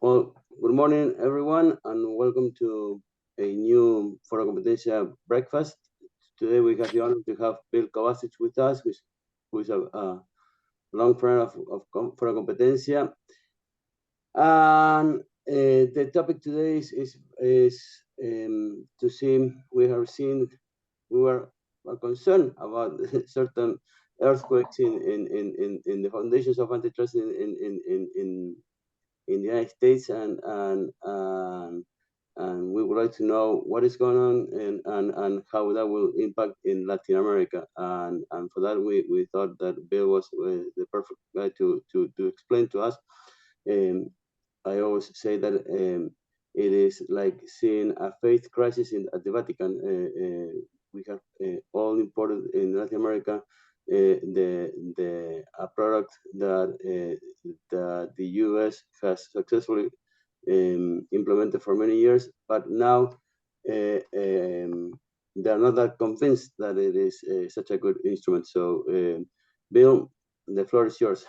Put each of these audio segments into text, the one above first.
Well, good morning, everyone, and welcome to a new ForoCompetencia breakfast. Today we have the honor to have Bill Kovacic with us, who is a long friend of ForoCompetencia. And the topic today is to see, we were concerned about certain earthquakes in the foundations of antitrust in the United States, and we would like to know what is going on and how that will impact in Latin America. And for that, we thought that Bill was the perfect guy to explain to us. I always say that it is like seeing a faith crisis at the Vatican. We have all imported in Latin America a product that the U.S. has successfully implemented for many years, but now they are not that convinced that it is such a good instrument. So, Bill, the floor is yours.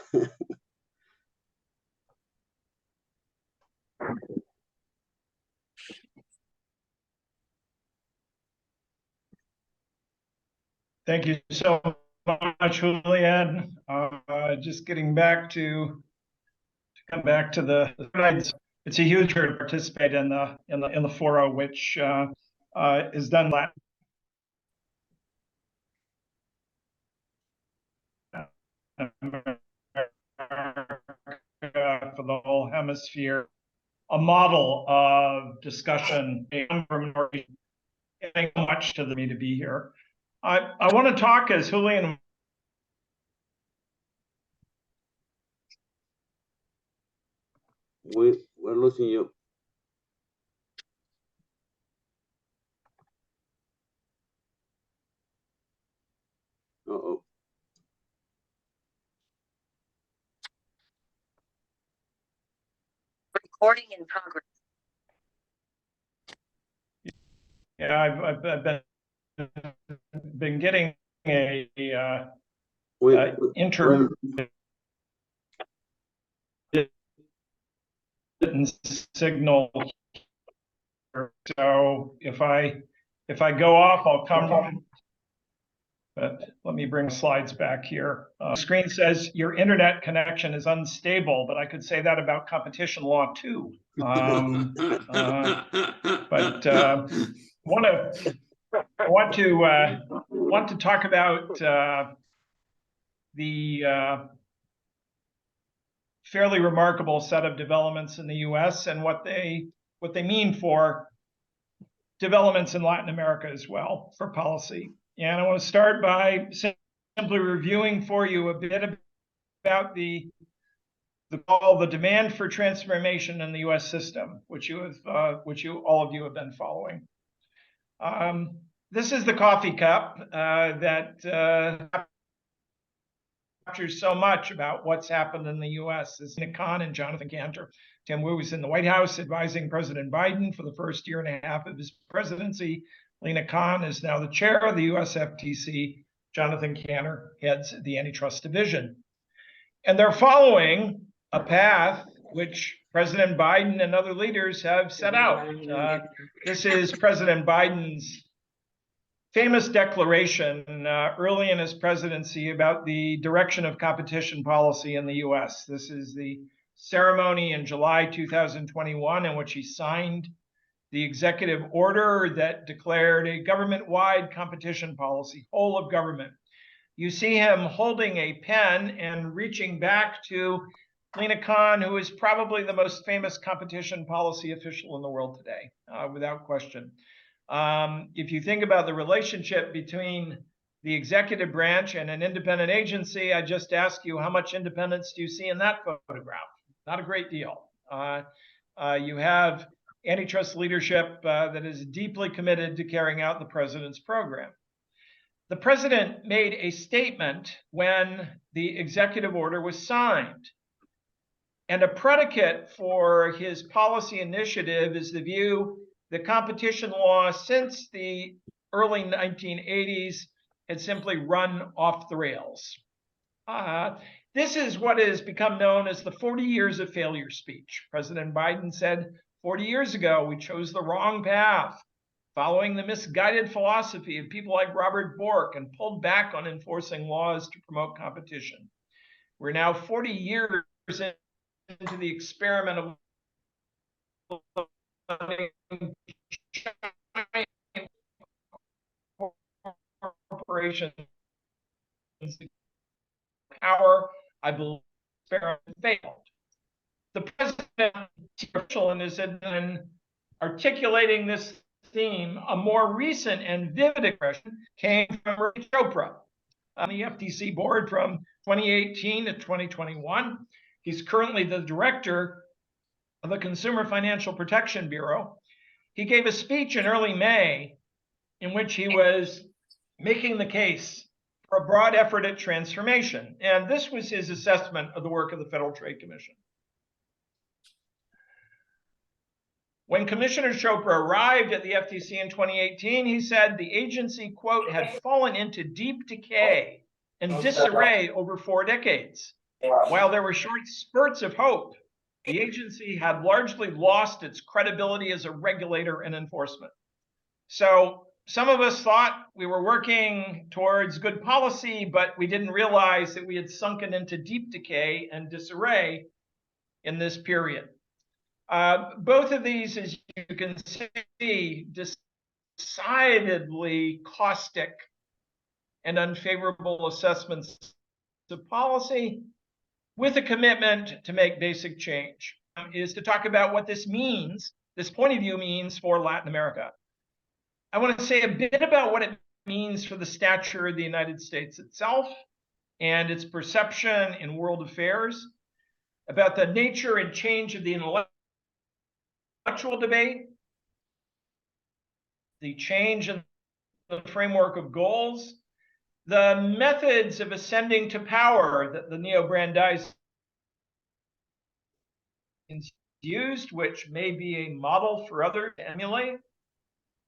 Thank you so much, Julian. Just getting back to come back to the slides. It's a huge honor to participate in the foro, which is done for the whole hemisphere, a model of discussion, much to me to be here. I want to talk, as Julian we're losing you. Uh-oh. Recording in progress. Yeah, I've been getting a signal. So if I go off, I'll come. But let me bring slides back here. The screen says your internet connection is unstable, but I could say that about competition law too. Want to talk about the fairly remarkable set of developments in the U.S. and what they mean for developments in Latin America as well for policy. And I want to start by simply reviewing for you a bit about the demand for transformation in the U.S. system, which all of you have been following. This is the coffee cup that captures so much about what's happened in the U.S. This is Lina Khan and Jonathan Cantor. Tim Wu was in the White House advising President Biden for the first year and a half of his presidency. Lina Khan is now the chair of the U.S. FTC. Jonathan Cantor heads the Antitrust Division. And they're following a path which President Biden and other leaders have set out. This is President Biden's famous declaration early in his presidency about the direction of competition policy in the U.S. This is the ceremony in July 2021 in which he signed the executive order that declared a government-wide competition policy, whole of government. You see him holding a pen and reaching back to Lina Khan, who is probably the most famous competition policy official in the world today, without question. If you think about the relationship between the executive branch and an independent agency, I just ask you, how much independence do you see in that photograph? Not a great deal. You have antitrust leadership that is deeply committed to carrying out the president's program. The president made a statement when the executive order was signed. And a predicate for his policy initiative is the view that competition law since the early 1980s had simply run off the rails. This is what has become known as the 40 years of failure speech. President Biden said 40 years ago, we chose the wrong path, following the misguided philosophy of people like Robert Bork, and pulled back on enforcing laws to promote competition. We're now 40 years into the experiment of corporations power. I believe the experiment failed. The president is in articulating this theme. A more recent and vivid expression came from Chopra on the FTC board from 2018 to 2021. He's currently the director of the Consumer Financial Protection Bureau. He gave a speech in early May in which he was making the case for a broad effort at transformation. And this was his assessment of the work of the Federal Trade Commission. When Commissioner Chopra arrived at the FTC in 2018, he said the agency, quote, had fallen into deep decay and disarray over 4 decades. While there were short spurts of hope, the agency had largely lost its credibility as a regulator and enforcement. So some of us thought we were working towards good policy, but we didn't realize that we had sunken into deep decay and disarray in this period. Both of these, as you can see, decidedly caustic and unfavorable assessments of policy, with a commitment to make basic change, is to talk about what this means, this point of view means for Latin America. I want to say a bit about what it means for the stature of the United States itself and its perception in world affairs, about the nature and change of the intellectual debate, the change in the framework of goals, the methods of ascending to power that the Neobrandeisians used, which may be a model for others to emulate,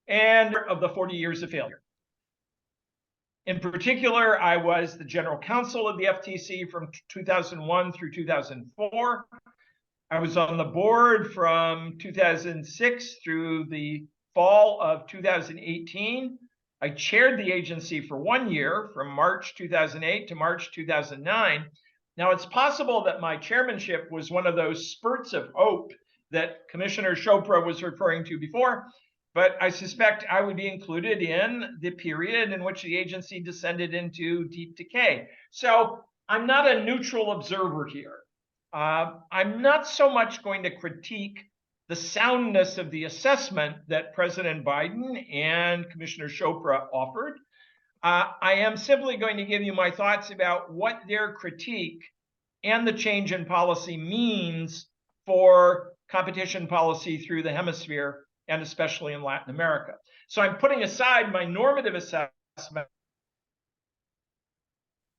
and of the 40 years of failure. In particular, I was the general counsel of the FTC from 2001 through 2004. I was on the board from 2006 through the fall of 2018. I chaired the agency for 1 year, from March 2008 to March 2009. Now, it's possible that my chairmanship was one of those spurts of hope that Commissioner Chopra was referring to before, but I suspect I would be included in the period in which the agency descended into deep decay. So I'm not a neutral observer here. I'm not so much going to critique the soundness of the assessment that President Biden and Commissioner Chopra offered. I am simply going to give you my thoughts about what their critique and the change in policy means for competition policy through the hemisphere, and especially in Latin America. So I'm putting aside my normative assessment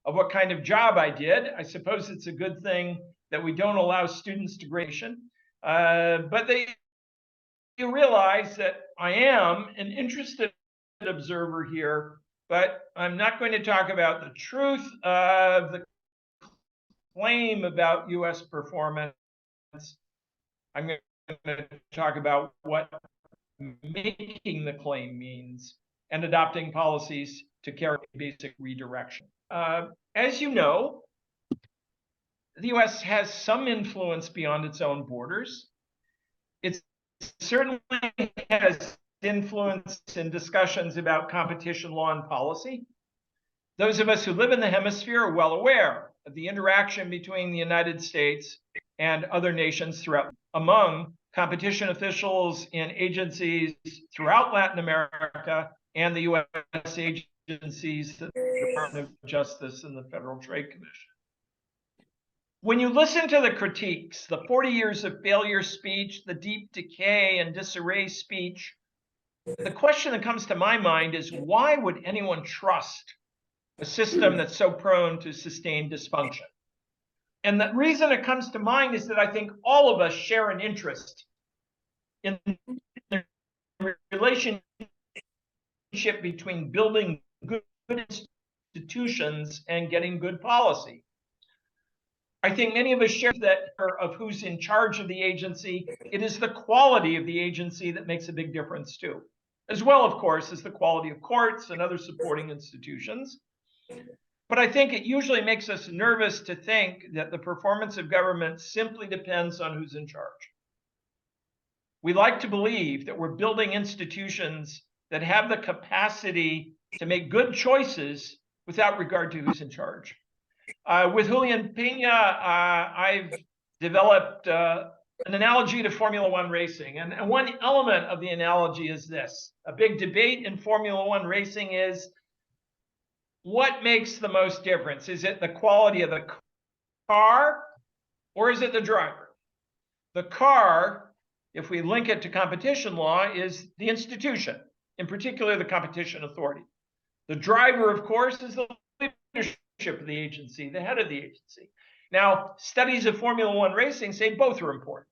of what kind of job I did. I suppose it's a good thing that we don't allow students to gradation. But you realize that I am an interested observer here, but I'm not going to talk about the truth of the claim about U.S. performance. I'm going to talk about what making the claim means and adopting policies to carry basic redirection. As you know, the U.S. has some influence beyond its own borders. It certainly has influence in discussions about competition law and policy. Those of us who live in the hemisphere are well aware of the interaction between the United States and other nations throughout, among competition officials in agencies throughout Latin America and the U.S. agencies, the Department of Justice and the Federal Trade Commission. When you listen to the critiques, the 40 years of failure speech, the deep decay and disarray speech, the question that comes to my mind is, why would anyone trust a system that's so prone to sustained dysfunction? And the reason it comes to mind is that I think all of us share an interest in the relationship between building good institutions and getting good policy. I think many of us share that of who's in charge of the agency. It is the quality of the agency that makes a big difference too, as well, of course, as the quality of courts and other supporting institutions. But I think it usually makes us nervous to think that the performance of government simply depends on who's in charge. We like to believe that we're building institutions that have the capacity to make good choices without regard to who's in charge. With Julian Pena, I've developed an analogy to Formula One racing. And one element of the analogy is this. A big debate in Formula One racing is, what makes the most difference? Is it the quality of the car, or is it the driver? The car, if we link it to competition law, is the institution, in particular the competition authority. The driver, of course, is the leadership of the agency, the head of the agency. Now, studies of Formula One racing say both are important.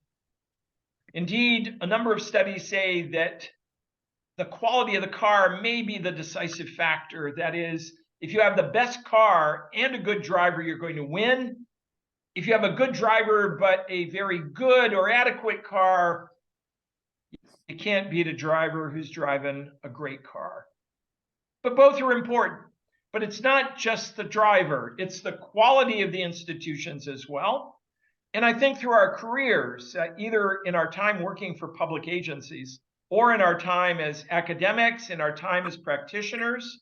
Indeed, a number of studies say that the quality of the car may be the decisive factor. That is, if you have the best car and a good driver, you're going to win. If you have a good driver but a very good or adequate car, you can't beat a driver who's driving a great car. But both are important. But it's not just the driver, it's the quality of the institutions as well. And I think through our careers, either in our time working for public agencies or in our time as academics, in our time as practitioners,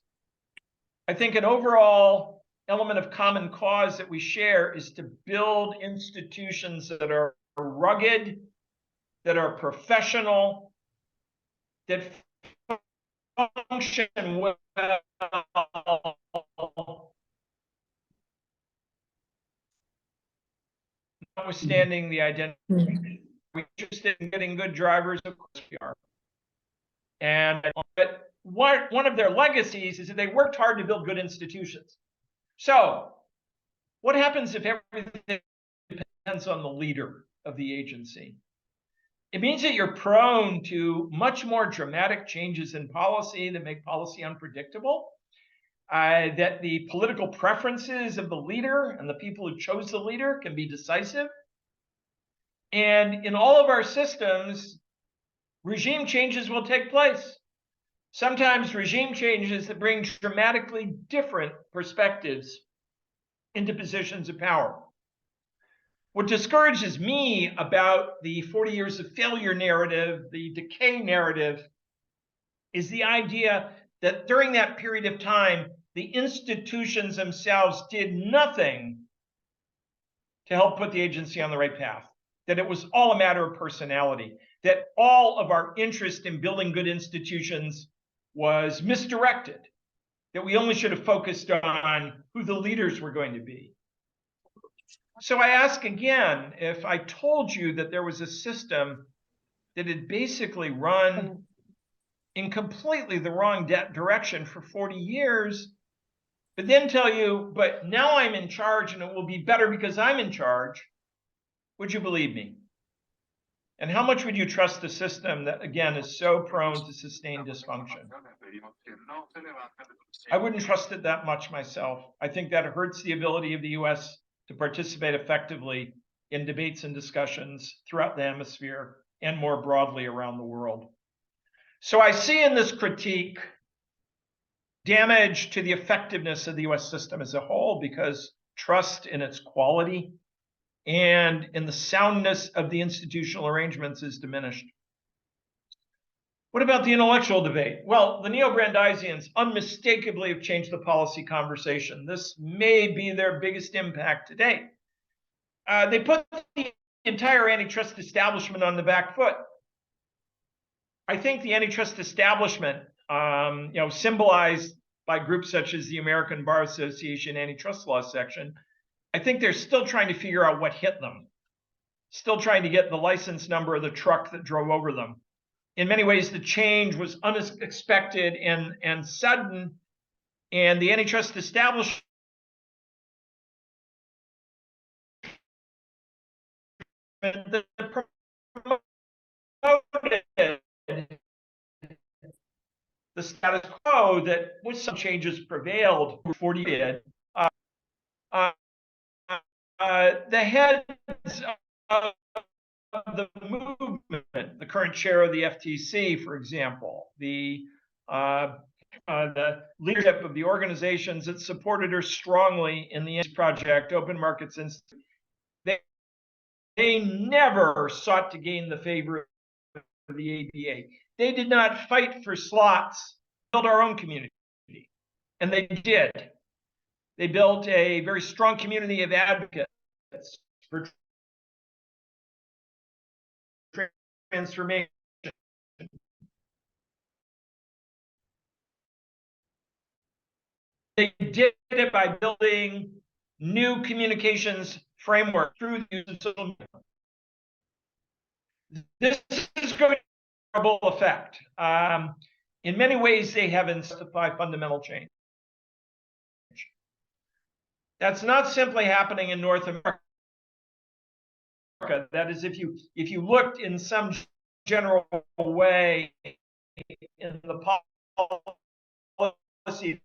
I think an overall element of common cause that we share is to build institutions that are rugged, that are professional, that function well, notwithstanding the identity. We're interested in getting good drivers, of course we are. But one of their legacies is that they worked hard to build good institutions. So what happens if everything depends on the leader of the agency? It means that you're prone to much more dramatic changes in policy that make policy unpredictable, that the political preferences of the leader and the people who chose the leader can be decisive. And in all of our systems, regime changes will take place. Sometimes regime changes that bring dramatically different perspectives into positions of power. What discourages me about the 40 years of failure narrative, the decay narrative, is the idea that during that period of time, the institutions themselves did nothing to help put the agency on the right path, that it was all a matter of personality, that all of our interest in building good institutions was misdirected, that we only should have focused on who the leaders were going to be. So I ask again, if I told you that there was a system that had basically run in completely the wrong direction for 40 years, but then tell you, but now I'm in charge and it will be better because I'm in charge, would you believe me? And how much would you trust the system that, again, is so prone to sustained dysfunction? I wouldn't trust it that much myself. I think that hurts the ability of the US to participate effectively in debates and discussions throughout the hemisphere and more broadly around the world. So I see in this critique damage to the effectiveness of the US system as a whole, because trust in its quality and in the soundness of the institutional arrangements is diminished. What about the intellectual debate? Well, the Neobrandeisians unmistakably have changed the policy conversation. This may be their biggest impact to date. They put the entire antitrust establishment on the back foot. I think the antitrust establishment, symbolized by groups such as the American Bar Association Antitrust Law Section, I think they're still trying to figure out what hit them, still trying to get the license number of the truck that drove over them. In many ways, the change was unexpected and sudden, and the antitrust establishment that promoted the status quo that with some changes prevailed for 40 years. the heads of the movement, the current chair of the FTC, for example, the leadership of the organizations that supported her strongly in the project, Open Markets Institute, they never sought to gain the favor of the ABA. They did not fight for slots, build our own community. And they did. They built a very strong community of advocates for transformation. They did it by building new communications framework through the use of social media. This is going to have a ripple effect. In many ways, they have intensified fundamental change. That's not simply happening in North America. That is, if you looked in some general way in the policy.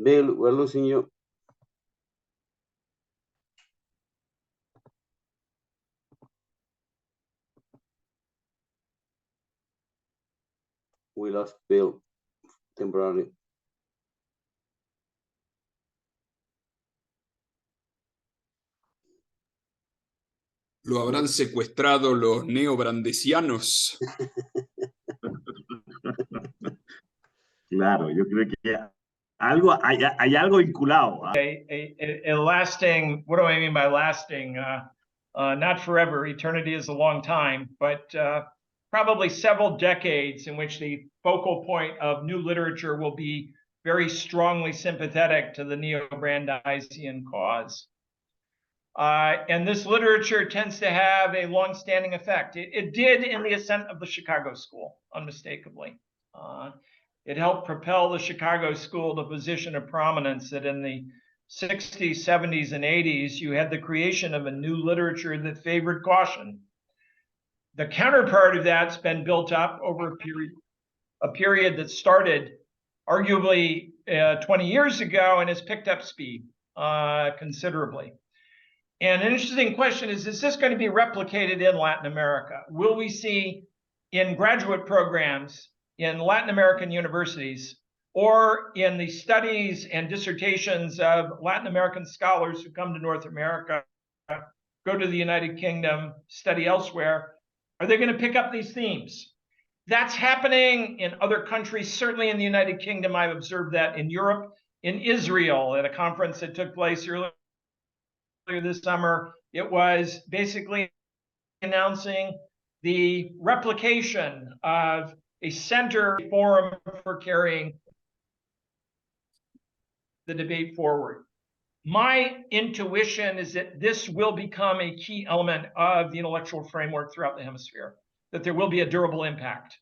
Bill, we're losing you. We lost Bill temporarily. ¿Lo habrán secuestrado los neobrandeisianos? Claro, yo creo que hay algo vinculado. A lasting, what do I mean by lasting? Not forever, eternity is a long time, but probably several decades in which the focal point of new literature will be very strongly sympathetic to the Neobrandeisian cause. And this literature tends to have a long-standing effect. It did in the ascent of the Chicago School, unmistakably. It helped propel the Chicago School to a position of prominence that in the 60s, 70s, and 80s, you had the creation of a new literature that favored caution. The counterpart of that's been built up over a period that started arguably 20 years ago and has picked up speed considerably. And an interesting question is this going to be replicated in Latin America? Will we see in graduate programs in Latin American universities or in the studies and dissertations of Latin American scholars who come to North America, go to the United Kingdom, study elsewhere, are they going to pick up these themes? That's happening in other countries, certainly in the United Kingdom. I've observed that in Europe, in Israel, at a conference that took place earlier this summer. It was basically announcing the replication of a center forum for carrying the debate forward. My intuition is that this will become a key element of the intellectual framework throughout the hemisphere, that there will be a durable impact,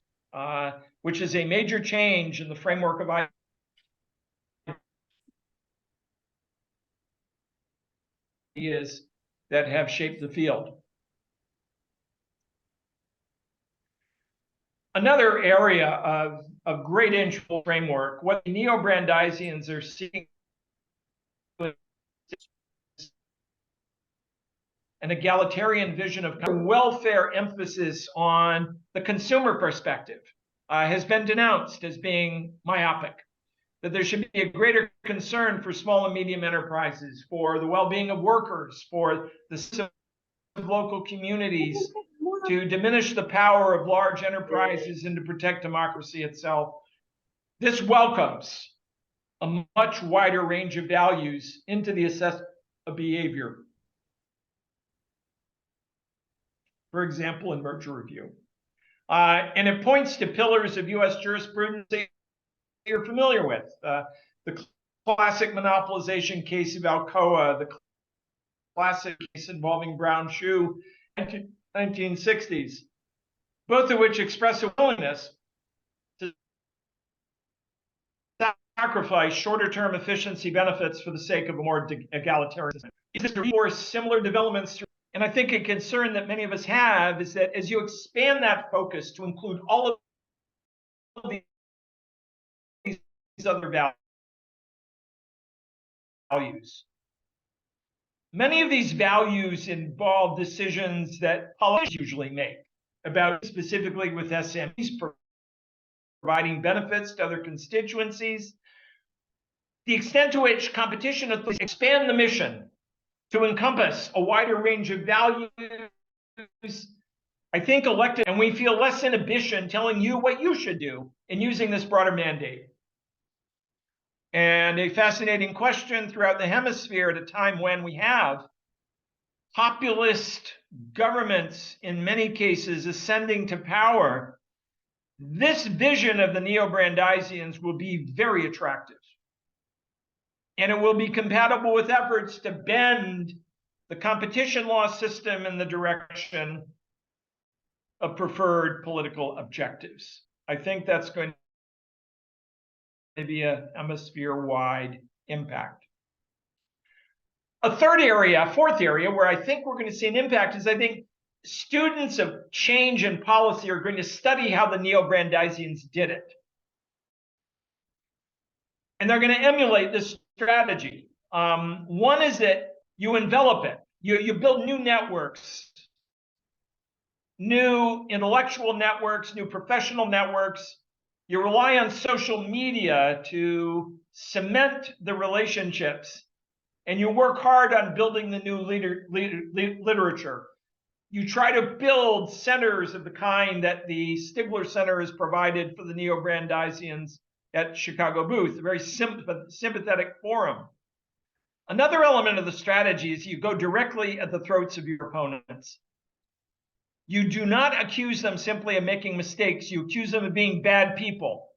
which is a major change in the framework of ideas that have shaped the field. Another area of great interest framework, what the Neobrandeisians are seeking an egalitarian vision of welfare emphasis on the consumer perspective has been denounced as being myopic, that there should be a greater concern for small and medium enterprises, for the well-being of workers, for the local communities, to diminish the power of large enterprises and to protect democracy itself. This welcomes a much wider range of values into the assessment of behavior. For example, in merger review. And it points to pillars of US jurisprudence that you're familiar with. The classic monopolization case of Alcoa, the classic case involving Brown Shoe, 1960s, both of which express a willingness to sacrifice shorter-term efficiency benefits for the sake of a more egalitarian system. Is this to reinforce similar developments And I think a concern that many of us have is that as you expand that focus to include all of these other values, many of these values involve decisions that politicians usually make about, specifically with SMEs, providing benefits to other constituencies. The extent to which competition authorities expand the mission to encompass a wider range of values, I think elected, and we feel less inhibition telling you what you should do in using this broader mandate. And a fascinating question throughout the hemisphere at a time when we have populist governments, in many cases, ascending to power. This vision of the Neobrandeisians will be very attractive. And it will be compatible with efforts to bend the competition law system in the direction of preferred political objectives. I think that's going to be a hemisphere-wide impact. A fourth area where I think we're going to see an impact is I think students of change in policy are going to study how the Neobrandeisians did it. And they're going to emulate this strategy. One is that you envelop it. You build new networks, new intellectual networks, new professional networks. You rely on social media to cement the relationships. And you work hard on building the new literature. You try to build centers of the kind that the Stigler Center has provided for the Neobrandeisians at Chicago Booth, a very sympathetic forum. Another element of the strategy is you go directly at the throats of your opponents. You do not accuse them simply of making mistakes. You accuse them of being bad people.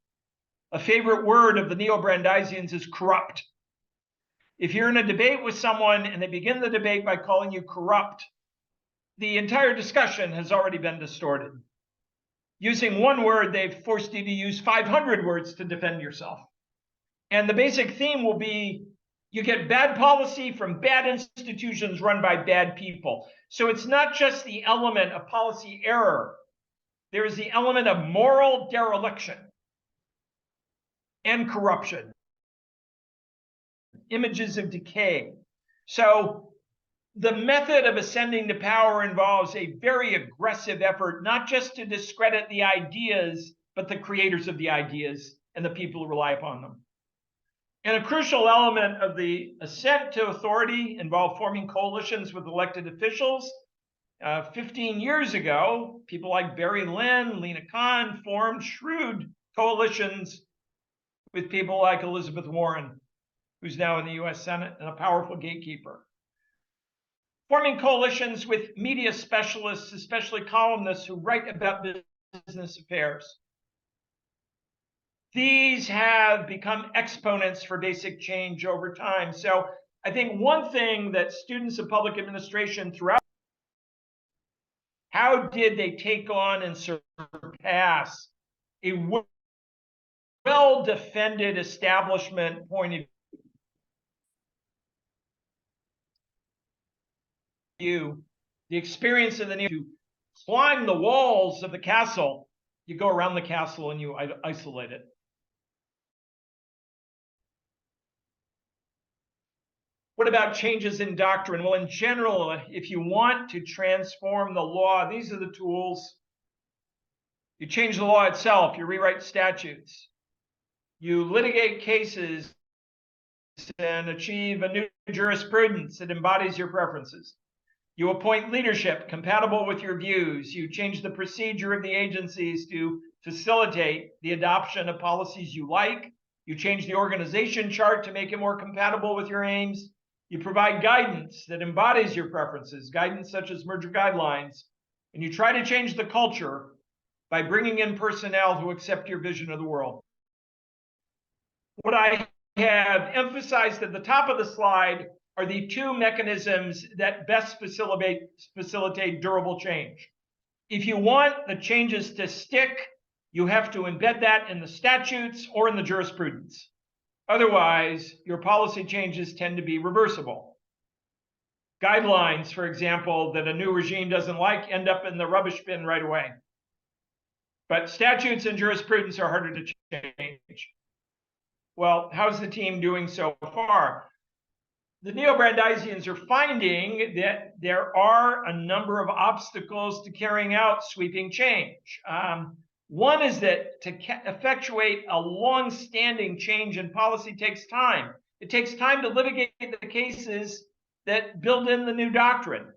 A favorite word of the Neobrandeisians is corrupt. If you're in a debate with someone and they begin the debate by calling you corrupt, the entire discussion has already been distorted. Using one word, they've forced you to use 500 words to defend yourself. And the basic theme will be you get bad policy from bad institutions run by bad people. So it's not just the element of policy error. There is the element of moral dereliction and corruption. Images of decay. So the method of ascending to power involves a very aggressive effort, not just to discredit the ideas, but the creators of the ideas and the people who rely upon them. And a crucial element of the ascent to authority involved forming coalitions with elected officials. 15 years ago, people like Barry Lynn, Lina Khan formed shrewd coalitions with people like Elizabeth Warren, who's now in the US Senate and a powerful gatekeeper. Forming coalitions with media specialists, especially columnists who write about business affairs. These have become exponents for basic change over time. So I think one thing that students of public administration throughout, how did they take on and surpass a well-defended establishment point of view? The experience of the need to climb the walls of the castle, you go around the castle and you isolate it. What about changes in doctrine? Well, in general, if you want to transform the law, these are the tools. You change the law itself, you rewrite statutes, you litigate cases and achieve a new jurisprudence that embodies your preferences. You appoint leadership compatible with your views. You change the procedure of the agencies to facilitate the adoption of policies you like. You change the organization chart to make it more compatible with your aims. You provide guidance that embodies your preferences, guidance such as merger guidelines, and you try to change the culture by bringing in personnel who accept your vision of the world. What I have emphasized at the top of the slide are the two mechanisms that best facilitate durable change. If you want the changes to stick, you have to embed that in the statutes or in the jurisprudence. Otherwise, your policy changes tend to be reversible. guidelines, for example, that a new regime doesn't like end up in the rubbish bin right away. But statutes and jurisprudence are harder to change. Well, how's the team doing so far? The Neobrandeisians are finding that there are a number of obstacles to carrying out sweeping change. One is that to effectuate a long-standing change in policy takes time. It takes time to litigate the cases that build in the new doctrine.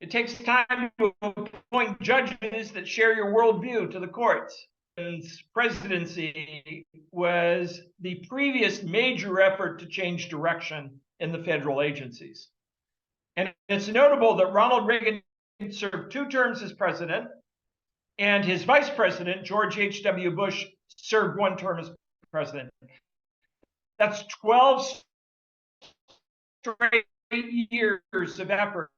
It takes time to appoint judges that share your worldview to the courts. Biden's presidency was the previous major effort to change direction in the federal agencies. And it's notable that Ronald Reagan served 2 terms as president, and his vice president, George H.W. Bush, served 1 term as president. That's 12 straight years of effort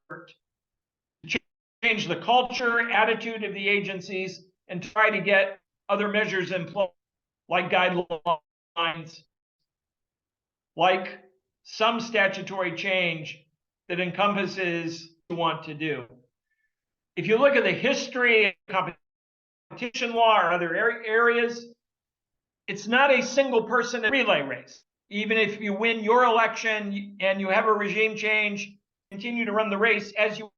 to change the culture, attitude of the agencies, and try to get other measures in place, like guidelines, like some statutory change that encompasses what you want to do. If you look at the history of competition law or other areas, it's not a single person relay race. Even if you win your election and you have a regime change, continue to run the race as you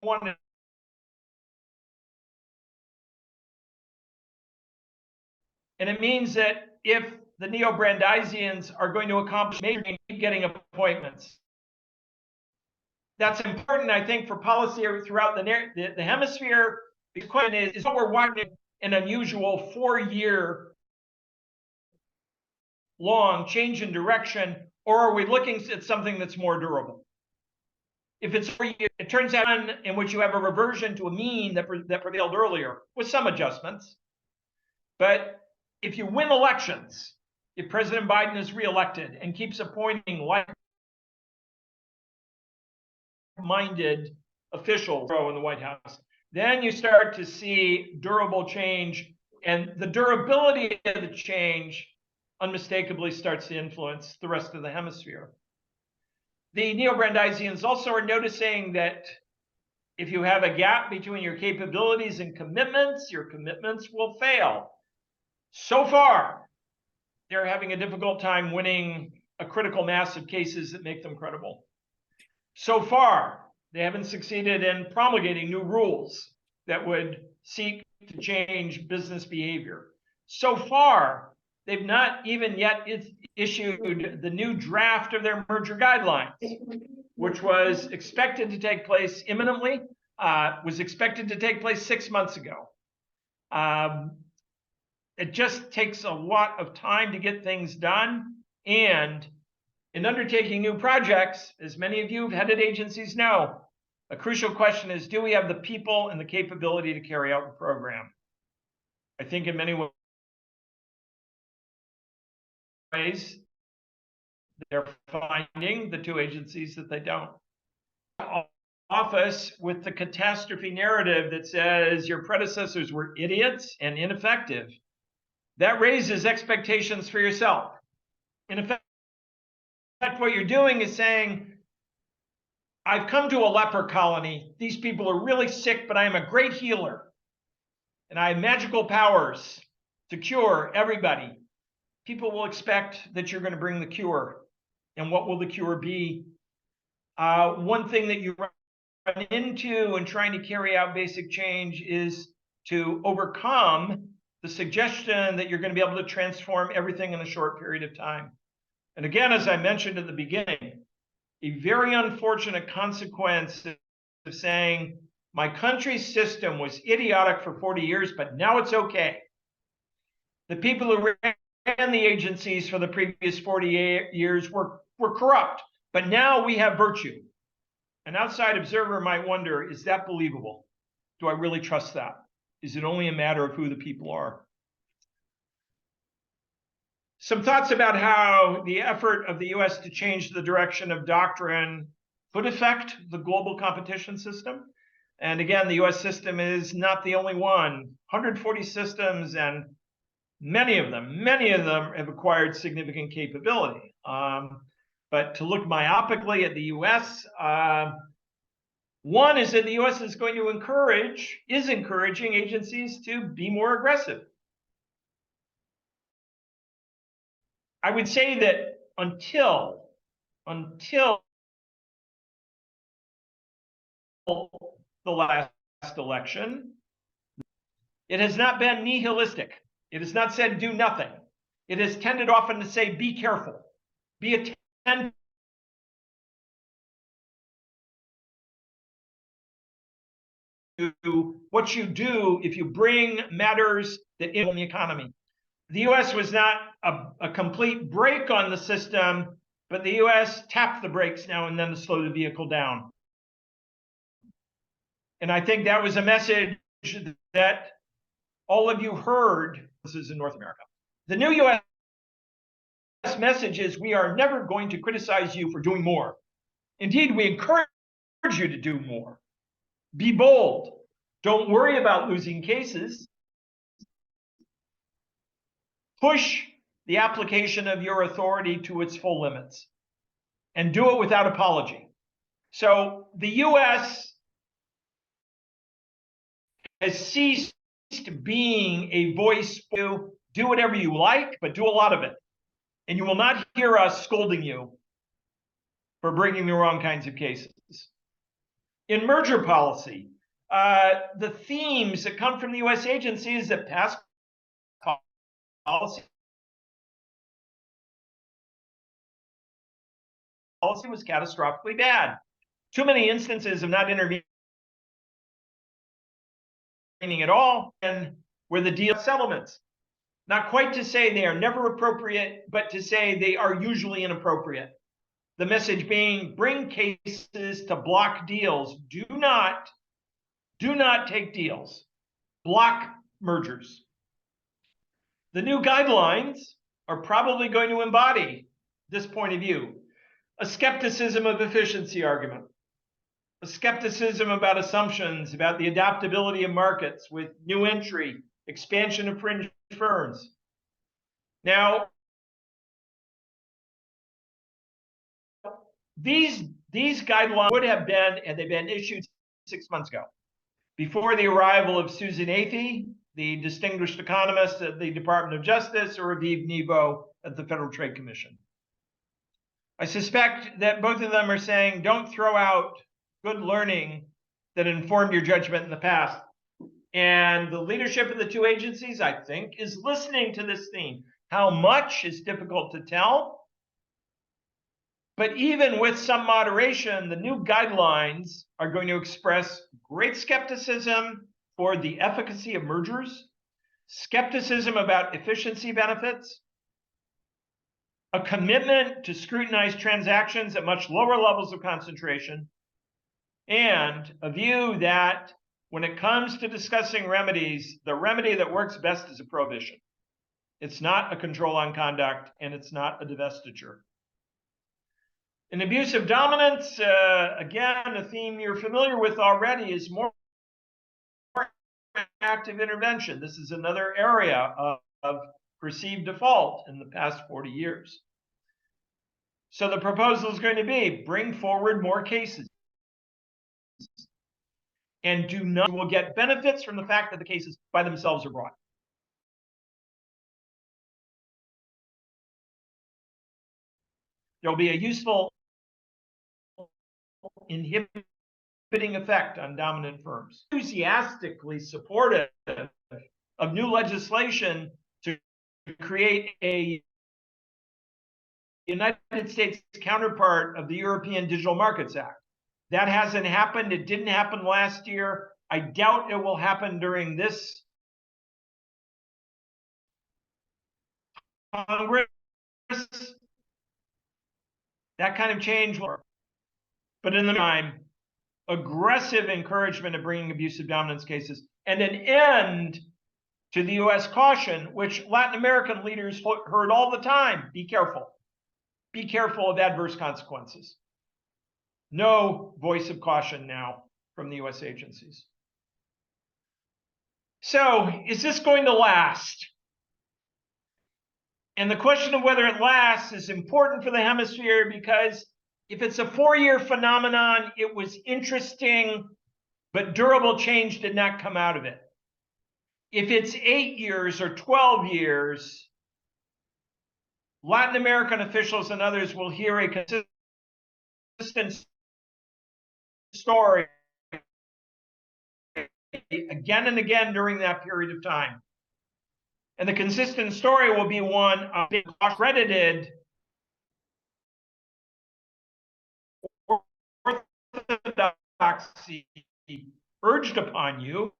want to. And it means that if the Neobrandeisians are going to accomplish major change, keep getting appointments. That's important, I think, for policy throughout the hemisphere. The question is what we're watching an unusual 4-year long change in direction, or are we looking at something that's more durable? If it's 4 years, it turns out in which you have a reversion to a mean that prevailed earlier with some adjustments. But if you win elections, if President Biden is reelected and keeps appointing like-minded officials in the White House, then you start to see durable change, and the durability of the change unmistakably starts to influence the rest of the hemisphere. The Neobrandeisians also are noticing that if you have a gap between your capabilities and commitments, your commitments will fail. So far, they're having a difficult time winning a critical mass of cases that make them credible. So far, they haven't succeeded in promulgating new rules that would seek to change business behavior. So far, they've not even yet issued the new draft of their merger guidelines, which was expected to take place imminently, was expected to take place 6 months ago. It just takes a lot of time to get things done. And in undertaking new projects, as many of you who've headed agencies know, a crucial question is, do we have the people and the capability to carry out the program? I think in many ways, they're finding, the 2 agencies, that they don't. Office with the catastrophe narrative that says your predecessors were idiots and ineffective. That raises expectations for yourself. In effect, what you're doing is saying, I've come to a leper colony. These people are really sick, but I am a great healer. And I have magical powers to cure everybody. People will expect that you're going to bring the cure. And what will the cure be? One thing that you run into in trying to carry out basic change is to overcome the suggestion that you're going to be able to transform everything in a short period of time. And again, as I mentioned at the beginning, a very unfortunate consequence of saying, my country's system was idiotic for 40 years, but now it's okay. The people who ran the agencies for the previous 40 years were corrupt, but now we have virtue. An outside observer might wonder, is that believable? Do I really trust that? Is it only a matter of who the people are? Some thoughts about how the effort of the US to change the direction of doctrine could affect the global competition system. And again, the US system is not the only one. 140 systems and Many of them have acquired significant capability. But to look myopically at the US, one is that the US is going to encouraging agencies to be more aggressive. I would say that until the last election, it has not been nihilistic. It has not said do nothing. It has tended often to say be careful, be attentive to what you do if you bring matters that in the economy. The US was not a complete brake on the system, but the US tapped the brakes now and then to slow the vehicle down. And I think that was a message that all of you heard. This is in North America. The new US message is we are never going to criticize you for doing more. Indeed, we encourage you to do more. Be bold. Don't worry about losing cases. Push the application of your authority to its full limits and do it without apology. So the US has ceased being a voice to do whatever you like, but do a lot of it. And you will not hear us scolding you for bringing the wrong kinds of cases. In merger policy, the themes that come from the US agencies that pass policy was catastrophically bad. Too many instances of not intervening at all, and where the deal settlements. Not quite to say they are never appropriate, but to say they are usually inappropriate. The message being, bring cases to block deals. Do not take deals. Block mergers. The new guidelines are probably going to embody this point of view. A skepticism of efficiency argument. A skepticism about assumptions, about the adaptability of markets with new entry, expansion of fringe firms. Now, these guidelines would have been, and they've been issued 6 months ago, before the arrival of Susan Athey, the distinguished economist at the Department of Justice, or Aviv Nevo at the Federal Trade Commission. I suspect that both of them are saying, don't throw out good learning that informed your judgment in the past. And the leadership of the two agencies, I think, is listening to this theme. How much is difficult to tell. But even with some moderation, the new guidelines are going to express great skepticism for the efficacy of mergers, skepticism about efficiency benefits, a commitment to scrutinize transactions at much lower levels of concentration, and a view that when it comes to discussing remedies, the remedy that works best is a prohibition. It's not a control on conduct, and it's not a divestiture. In abuse of dominance, again, a theme you're familiar with already is more active intervention. This is another area of perceived default in the past 40 years. So the proposal is going to be bring forward more cases. And do not will get benefits from the fact that the cases by themselves are brought. There will be a useful inhibiting effect on dominant firms. Enthusiastically supportive of new legislation to create a United States counterpart of the European Digital Markets Act. That hasn't happened. It didn't happen last year. I doubt it will happen during this Congress. That kind of change will work. But in the meantime, aggressive encouragement of bringing abusive dominance cases and an end to the US caution, which Latin American leaders heard all the time. Be careful. Be careful of adverse consequences. No voice of caution now from the US agencies. So, is this going to last? And the question of whether it lasts is important for the hemisphere, because if it's a 4-year phenomenon, it was interesting, but durable change did not come out of it. If it's 8 years or 12 years, Latin American officials and others will hear a consistent story again and again during that period of time. And the consistent story will be one of being credited orthodoxy urged upon you.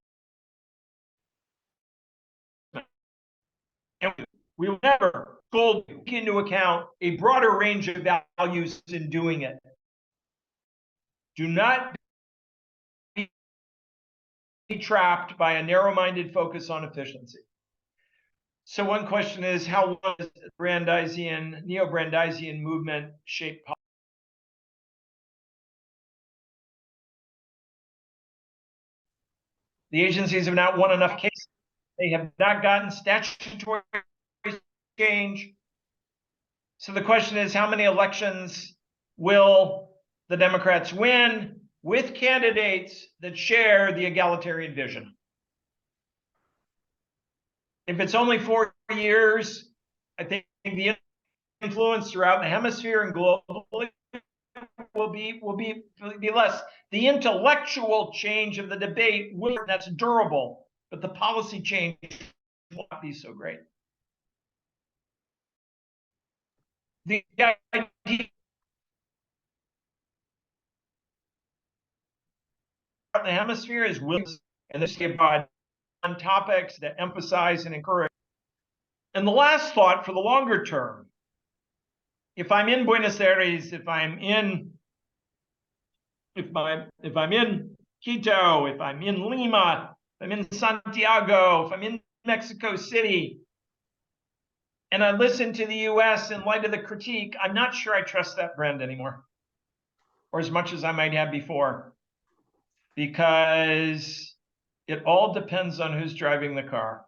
And we will never take into account a broader range of values in doing it. Do not be trapped by a narrow-minded focus on efficiency. So one question is, how was the Neobrandeisian movement shaped policy? The agencies have not won enough cases. They have not gotten statutory change. So the question is, how many elections will the Democrats win with candidates that share the egalitarian vision? If it's only 4 years, I think the influence throughout the hemisphere and globally will be less. The intellectual change of the debate that's durable, but the policy change will not be so great. The idea of the hemisphere is willingness, and this is about on topics that emphasize and encourage. And the last thought for the longer term, if I'm in Buenos Aires, if I'm in Quito, if I'm in Lima, if I'm in Santiago, if I'm in Mexico City, and I listen to the US in light of the critique, I'm not sure I trust that brand anymore, or as much as I might have before, because it all depends on who's driving the car.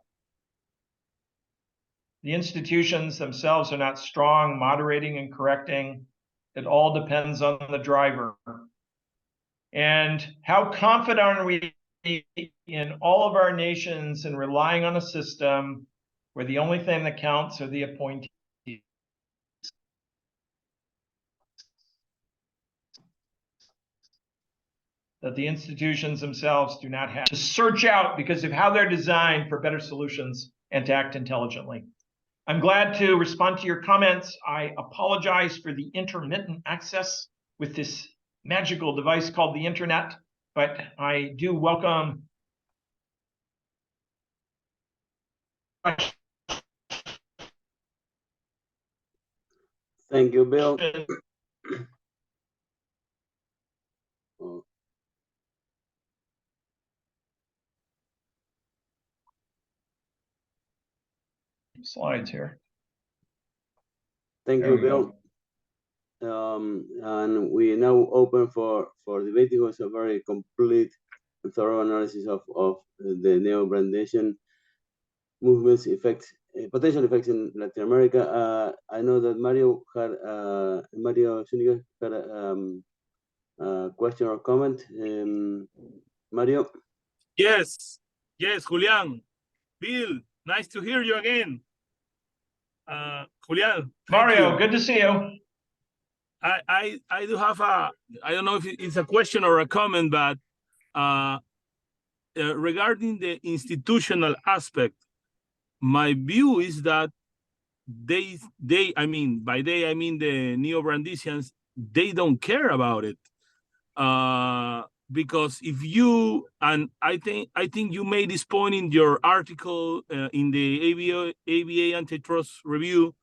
The institutions themselves are not strong, moderating and correcting. It all depends on the driver. And how confident are we in all of our nations in relying on a system where the only thing that counts are the appointees? That the institutions themselves do not have to search out because of how they're designed for better solutions and to act intelligently. I'm glad to respond to your comments. I apologize for the intermittent access with this magical device called the internet, but I do welcome Thank you, Bill. slides here. Thank There you, we go. Bill. And we now open for debate. It was a very complete and thorough analysis of the Neobrandeisian movement's effects, potential effects in Latin America. I know that Mario Zuniga had a question or comment. Mario? Yes, Julian. Bill, nice to hear you again. Julian, Mario, good to see you. I do have I don't know if it's a question or a comment, but regarding the institutional aspect, my view is that I mean the Neobrandeisians, they don't care about it. Because if you, and I think you made this point in your article in the ABA Antitrust Review,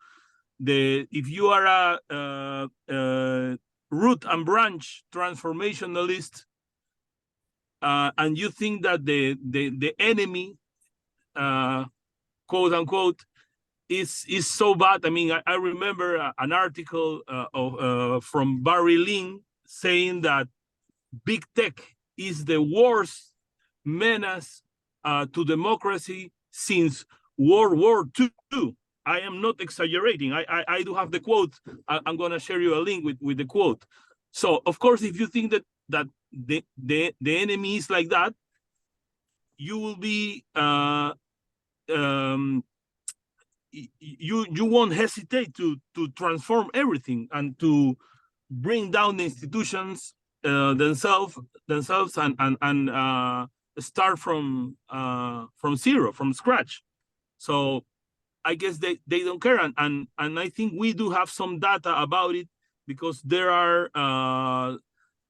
if you are a root and branch transformationalist, and you think that the enemy, quote unquote, is so bad. I mean, I remember an article from Barry Lin saying that big tech is the worst menace to democracy since World War II. I am not exaggerating. I do have the quote. I'm going to share you a link with the quote. So, of course, if you think that the enemy is like that, you will be you won't hesitate to transform everything and to bring down the institutions themselves and start from zero, from scratch. So I guess they don't care, and I think we do have some data about it, because there are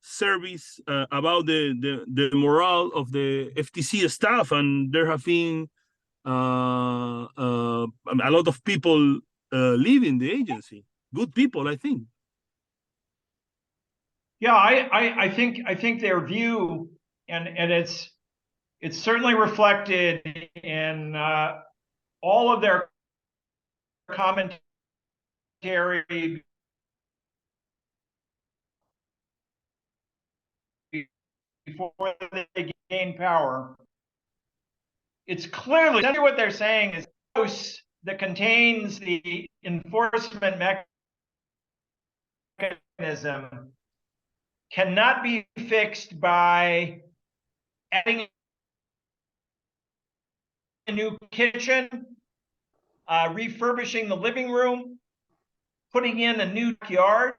surveys about the morale of the FTC staff, and there have been a lot of people leaving the agency. Good people, I think. Yeah, I think their view, and it's certainly reflected in all of their commentary before they gain power. It's clearly what they're saying is a house that contains the enforcement mechanism cannot be fixed by adding a new kitchen, refurbishing the living room, putting in a new yard.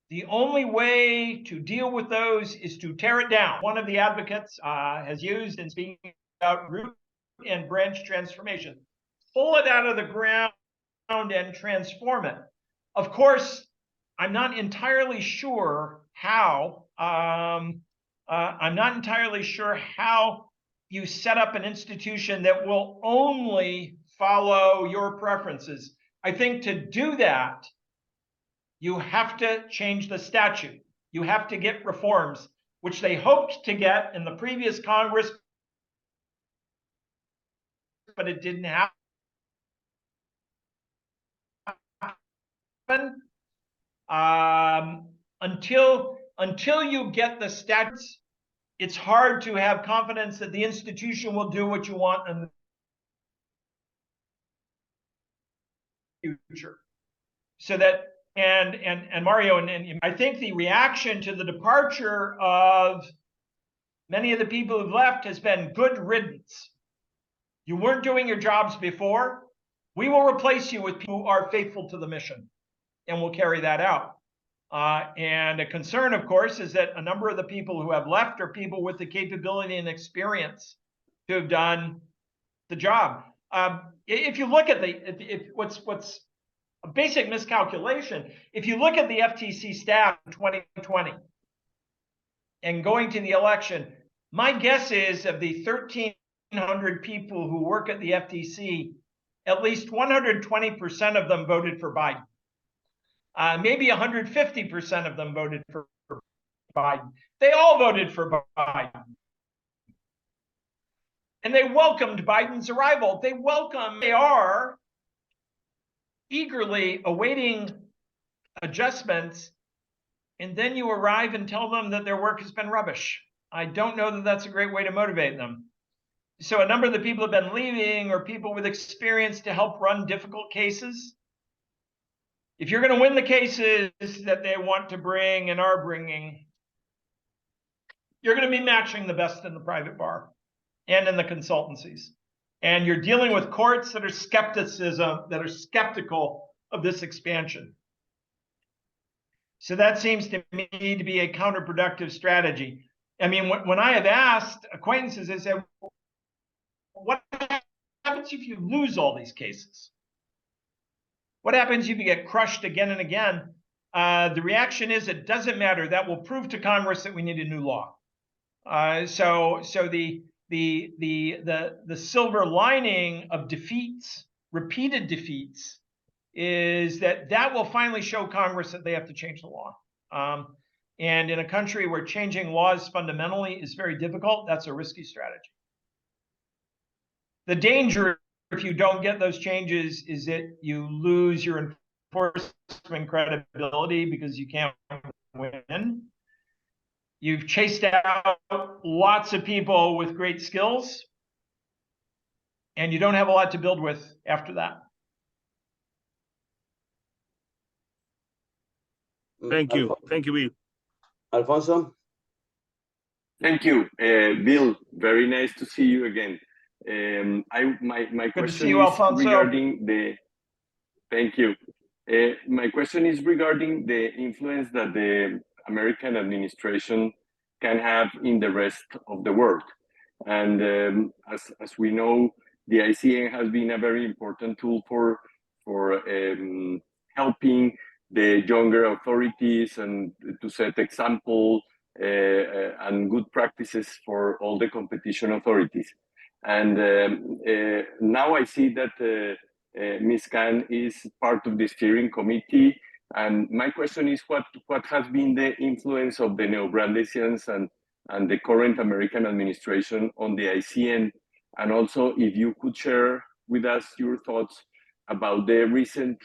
The only way to deal with those is to tear it down. One of the advocates has used in speaking about root and branch transformation. Pull it out of the ground and transform it. Of course, I'm not entirely sure how. I'm not entirely sure how you set up an institution that will only follow your preferences. I think to do that, you have to change the statute. You have to get reforms, which they hoped to get in the previous Congress, but it didn't happen. Until you get the statutes, it's hard to have confidence that the institution will do what you want in the future. So that, and Mario, and I think the reaction to the departure of many of the people who've left has been good riddance. You weren't doing your jobs before. We will replace you with people who are faithful to the mission, and we'll carry that out. And a concern, of course, is that a number of the people who have left are people with the capability and experience to have done the job. If you look at what's a basic miscalculation, if you look at the FTC staff in 2020 and going to the election, my guess is of the 1,300 people who work at the FTC, at least 120% of them voted for Biden. Maybe 150% of them voted for Biden. They all voted for Biden. And they welcomed Biden's arrival. They are eagerly awaiting adjustments, and then you arrive and tell them that their work has been rubbish. I don't know that that's a great way to motivate them. So a number of the people who have been leaving are people with experience to help run difficult cases. If you're going to win the cases that they want to bring and are bringing, you're going to be matching the best in the private bar and in the consultancies. And you're dealing with courts that are skeptical of this expansion. So that seems to me to be a counterproductive strategy. I mean, when I have asked acquaintances, they said, what happens if you lose all these cases? What happens if you get crushed again and again? The reaction is it doesn't matter. That will prove to Congress that we need a new law. So the silver lining of defeats, repeated defeats, is that will finally show Congress that they have to change the law. And in a country where changing laws fundamentally is very difficult, that's a risky strategy. The danger, if you don't get those changes, is that you lose your enforcement credibility because you can't win. You've chased out lots of people with great skills, and you don't have a lot to build with after that. Thank you. Thank you, Bill. Alfonso? Thank you, Bill. Very nice to see you again. My question you, is Alfonso. regarding the. Thank you. My question is regarding the influence that the American administration can have in the rest of the world. And as we know, the ICN has been a very important tool for helping the younger authorities and to set example and good practices for all the competition authorities. And now I see that Ms. Khan is part of the steering committee. And my question is, what has been the influence of the Neobrandeisians and the current American administration on the ICN? And also, if you could share with us your thoughts about the recent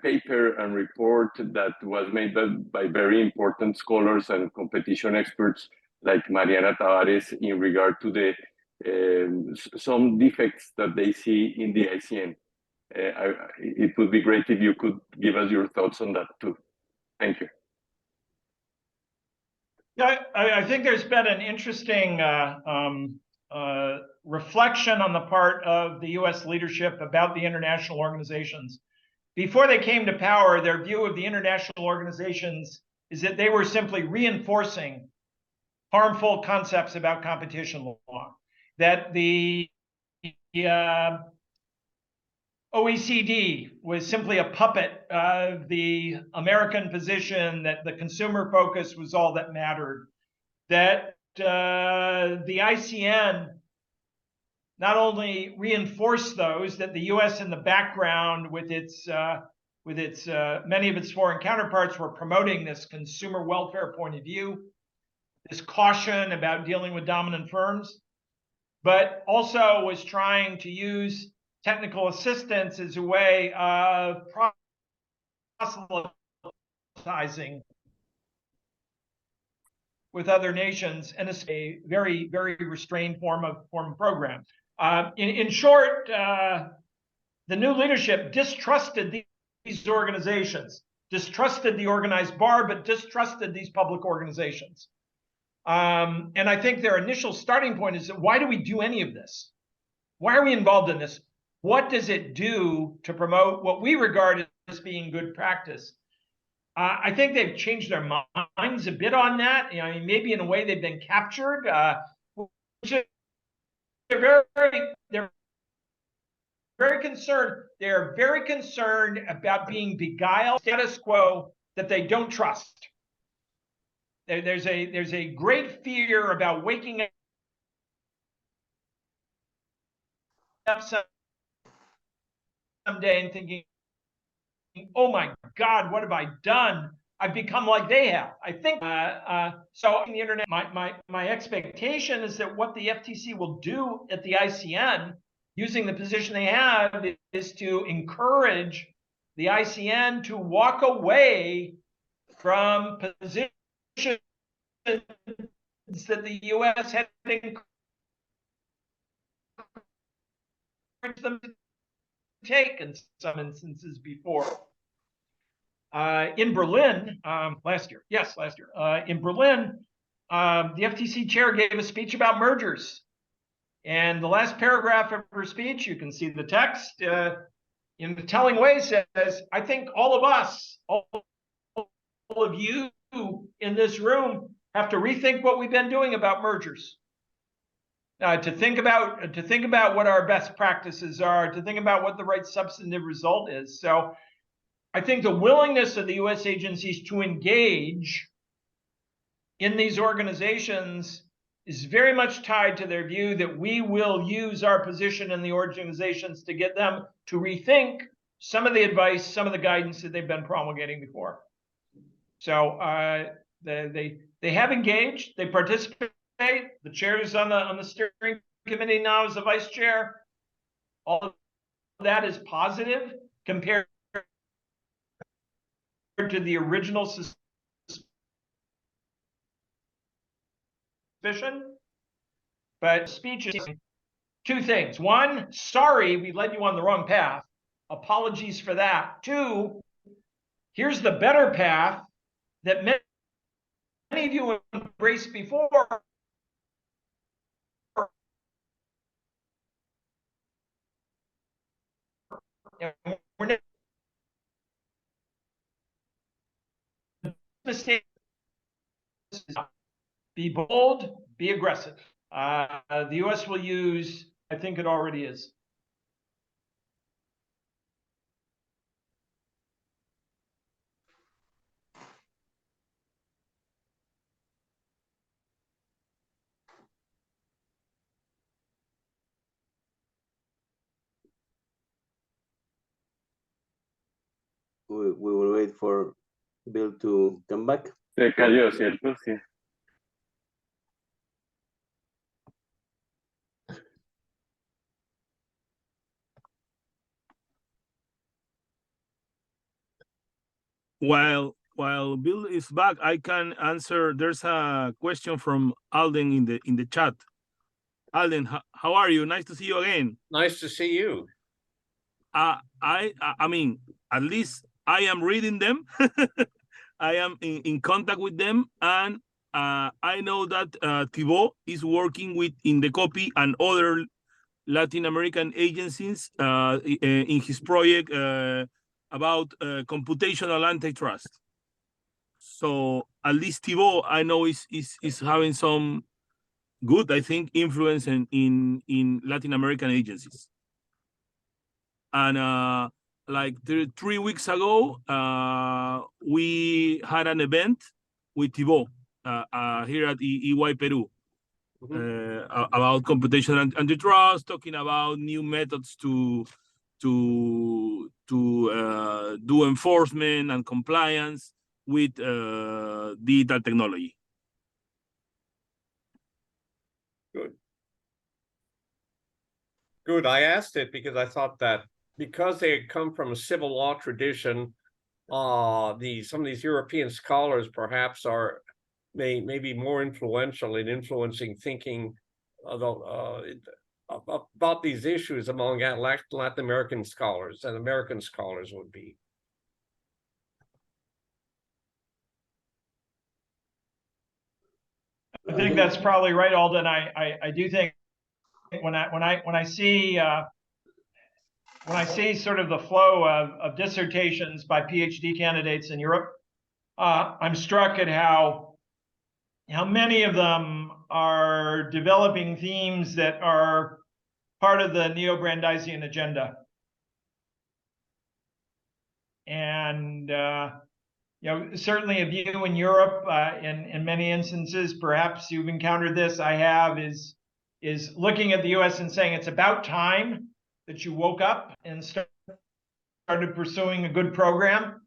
paper and report that was made by very important scholars and competition experts like Mariana Tavares in regard to the some defects that they see in the ICN. It would be great if you could give us your thoughts on that too. Thank you. Yeah, I think there's been an interesting reflection on the part of the US leadership about the international organizations. Before they came to power, their view of the international organizations is that they were simply reinforcing harmful concepts about competition law. That the OECD was simply a puppet of the American position, that the consumer focus was all that mattered, that the ICN not only reinforced those, that the US in the background with its many of its foreign counterparts were promoting this consumer welfare point of view, this caution about dealing with dominant firms, but also was trying to use technical assistance as a way of proselytizing with other nations, and it's a very, very restrained form of program. In short, the new leadership distrusted these organizations, distrusted the organized bar, but distrusted these public organizations. And I think their initial starting point is that, why do we do any of this? Why are we involved in this? What does it do to promote what we regard as being good practice? I think they've changed their minds a bit on that. You know, maybe in a way they've been captured. They're very concerned. They're very concerned about being beguiled status quo that they don't trust. There's a great fear about waking up someday and thinking, oh my God, what have I done? I've become like they have. I think so. On the internet, my expectation is that what the FTC will do at the ICN, using the position they have, is to encourage the ICN to walk away from positions that the US had encouraged them to take in some instances before. In Berlin, last year, in Berlin, the FTC chair gave a speech about mergers. And the last paragraph of her speech, you can see the text, in a telling way says, I think all of us, all of you in this room have to rethink what we've been doing about mergers. To think about what our best practices are, to think about what the right substantive result is. So I think the willingness of the US agencies to engage in these organizations is very much tied to their view that we will use our position in the organizations to get them to rethink some of the advice, some of the guidance that they've been promulgating before. So they have engaged, they participate. The chair is on the steering committee now as the vice chair. All of that is positive compared to the original suspicion. But speech is two things. One, sorry, we led you on the wrong path. Apologies for that. Two, here's the better path that many of you embraced before. We're mistake. Be bold, be aggressive. The U.S. will use, I think it already is. We will wait for Bill to come back. Se cayó, ¿cierto? Sí. While Bill is back, I can answer. There's a question from Alden in the chat. Alden, how are you? Nice to see you again. Nice to see you. I mean, at least I am reading them. I am in contact with them, and I know that Thibault is working with Indecopy and other Latin American agencies in his project about computational antitrust. So at least Thibault, I know, is having some good, I think, influence in Latin American agencies. And like 3 weeks ago, we had an event with Thibault here at EY Peru about computational antitrust, talking about new methods to do enforcement and compliance with digital technology. Good. I asked it because I thought that because they come from a civil law tradition, some of these European scholars perhaps may be more influential in influencing thinking about these issues among Latin American scholars than American scholars would be. I think that's probably right, Alden. I do think when I see sort of the flow of dissertations by PhD candidates in Europe, I'm struck at how many of them are developing themes that are part of the Neobrandeisian agenda. And certainly a view in Europe, in many instances, perhaps you've encountered this, I have, is looking at the US and saying it's about time that you woke up and started pursuing a good program.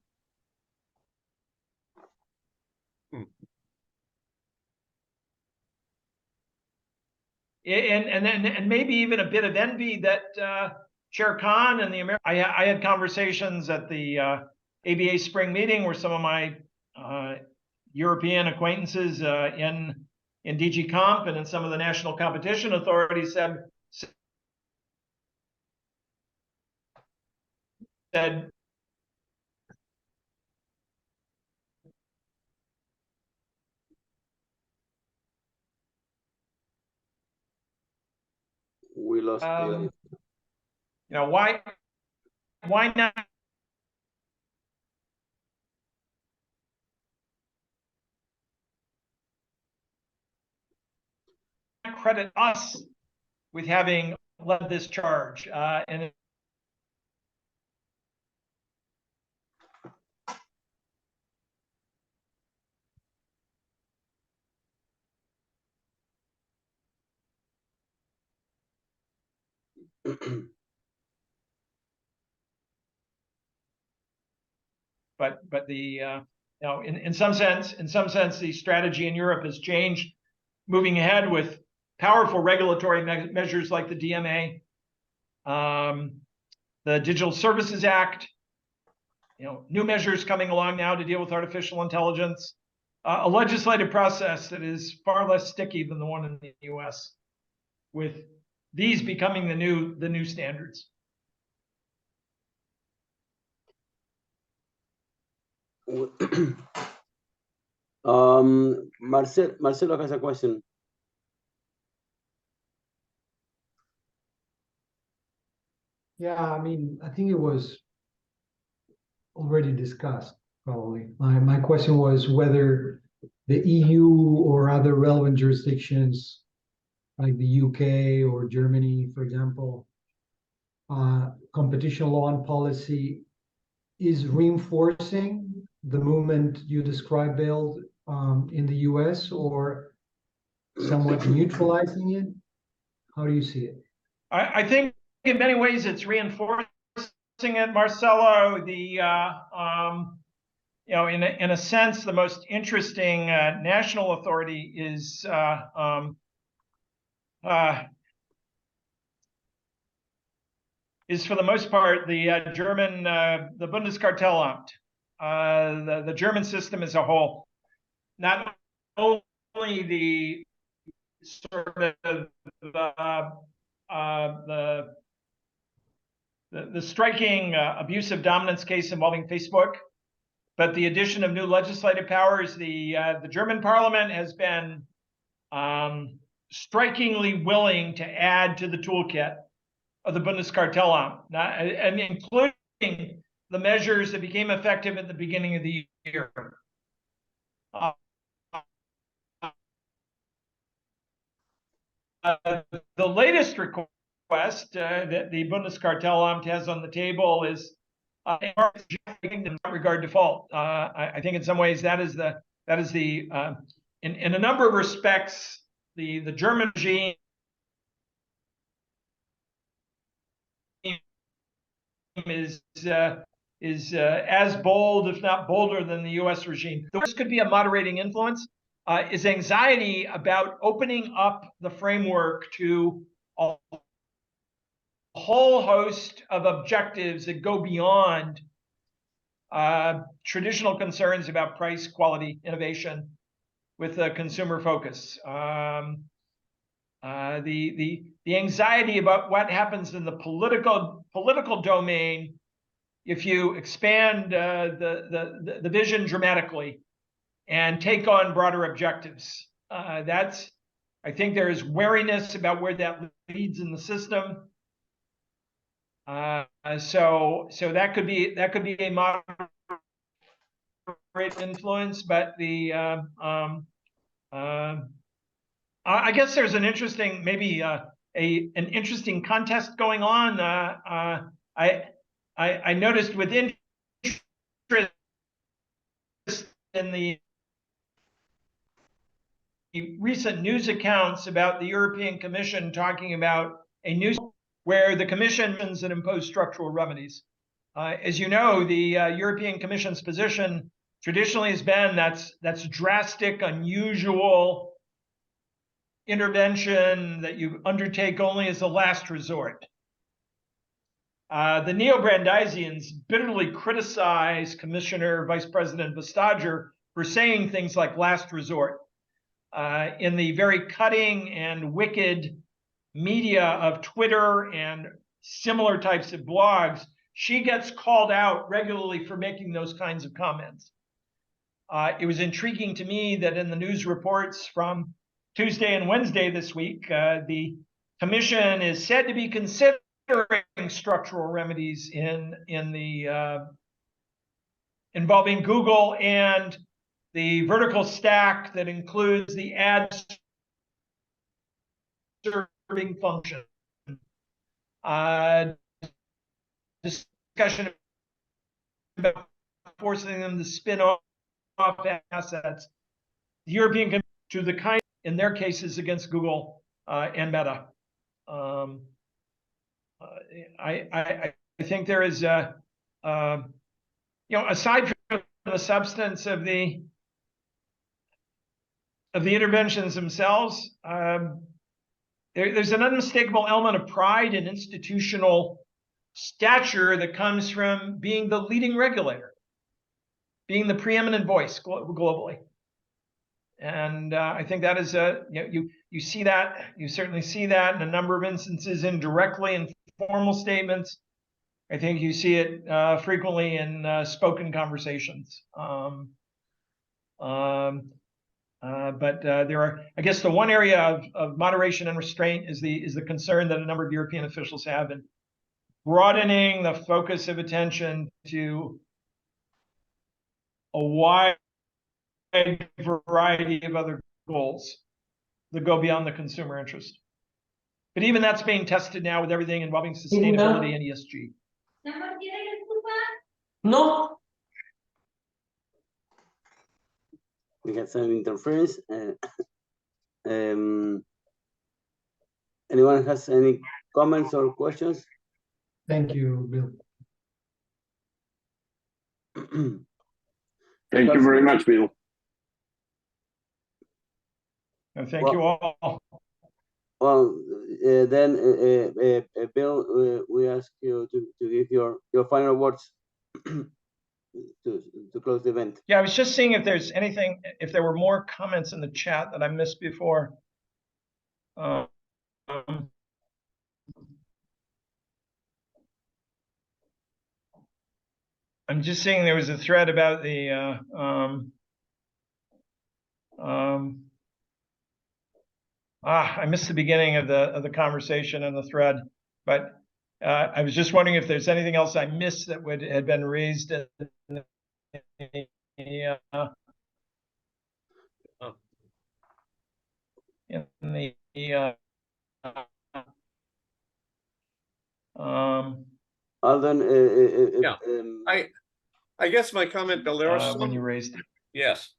And maybe even a bit of envy that Chair Khan and I had conversations at the ABA spring meeting where some of my European acquaintances in DG Comp and in some of the national competition authorities said we lost why not credit us with having led this charge? And but the in some sense the strategy in Europe has changed, moving ahead with powerful regulatory measures like the DMA, the Digital Services Act, new measures coming along now to deal with artificial intelligence, a legislative process that is far less sticky than the one in the US, with these becoming the new standards. Marcelo has a question. Yeah, I mean, I think it was already discussed, probably. My question was whether the EU or other relevant jurisdictions, like the UK or Germany, for example, competition law and policy is reinforcing the movement you described, Bill, in the US, or somewhat neutralizing it? How do you see it? I think in many ways it's reinforcing it, Marcelo. The in a sense, the most interesting national authority is for the most part the German the Bundeskartellamt, the German system as a whole. Not only the sort of the striking abusive dominance case involving Facebook, but the addition of new legislative powers. The German parliament has been strikingly willing to add to the toolkit of the Bundeskartellamt, and including the measures that became effective at the beginning of the year. The latest request that the Bundeskartellamt has on the table is in regard default. I think in some ways that is the in a number of respects the German regime is as bold, if not bolder, than the U.S. regime. This could be a moderating influence. Is anxiety about opening up the framework to a whole host of objectives that go beyond traditional concerns about price, quality, innovation, with a consumer focus. The anxiety about what happens in the political domain if you expand the vision dramatically and take on broader objectives. I think there is wariness about where that leads in the system. So that could be a moderate influence, but I guess there's an interesting, maybe an interesting contest going on. I noticed with interest in the recent news accounts about the European Commission talking about a new where the Commission and impose structural remedies. As you know, the European Commission's position traditionally has been that's drastic, unusual intervention that you undertake only as a last resort. The Neobrandeisians bitterly criticize Commissioner Vice President Vestager for saying things like last resort. In the very cutting and wicked media of Twitter and similar types of blogs, she gets called out regularly for making those kinds of comments. It was intriguing to me that in the news reports from Tuesday and Wednesday this week, the Commission is said to be considering structural remedies in the involving Google and the vertical stack that includes the ad serving function. Discussion about forcing them to spin off assets. The European Commission to the kind in their cases against Google and Meta. I think there is aside from the substance of the interventions themselves, there's an unmistakable element of pride and institutional stature that comes from being the leading regulator, being the preeminent voice globally. And I think that is you see that, you certainly see that in a number of instances indirectly in formal statements. I think you see it frequently in spoken conversations. But there are, I guess, the one area of moderation and restraint is the concern that a number of European officials have in broadening the focus of attention to a wide variety of other goals that go beyond the consumer interest. But even that's being tested now with everything involving sustainability and ESG. No. We got some interference. Anyone has any comments or questions? Thank you, Bill. Thank you very much, Bill. And thank you all. Well, then, Bill, we ask you to give your final words to close the event. Yeah, I was just seeing if there's anything, if there were more comments in the chat that I missed before. I'm just seeing there was a thread about the I missed the beginning of the conversation and the thread, but I was just wondering if there's anything else I missed that had been raised in the Alden, Yeah. I guess my comment, Bill, there are some, when you raised it. yes.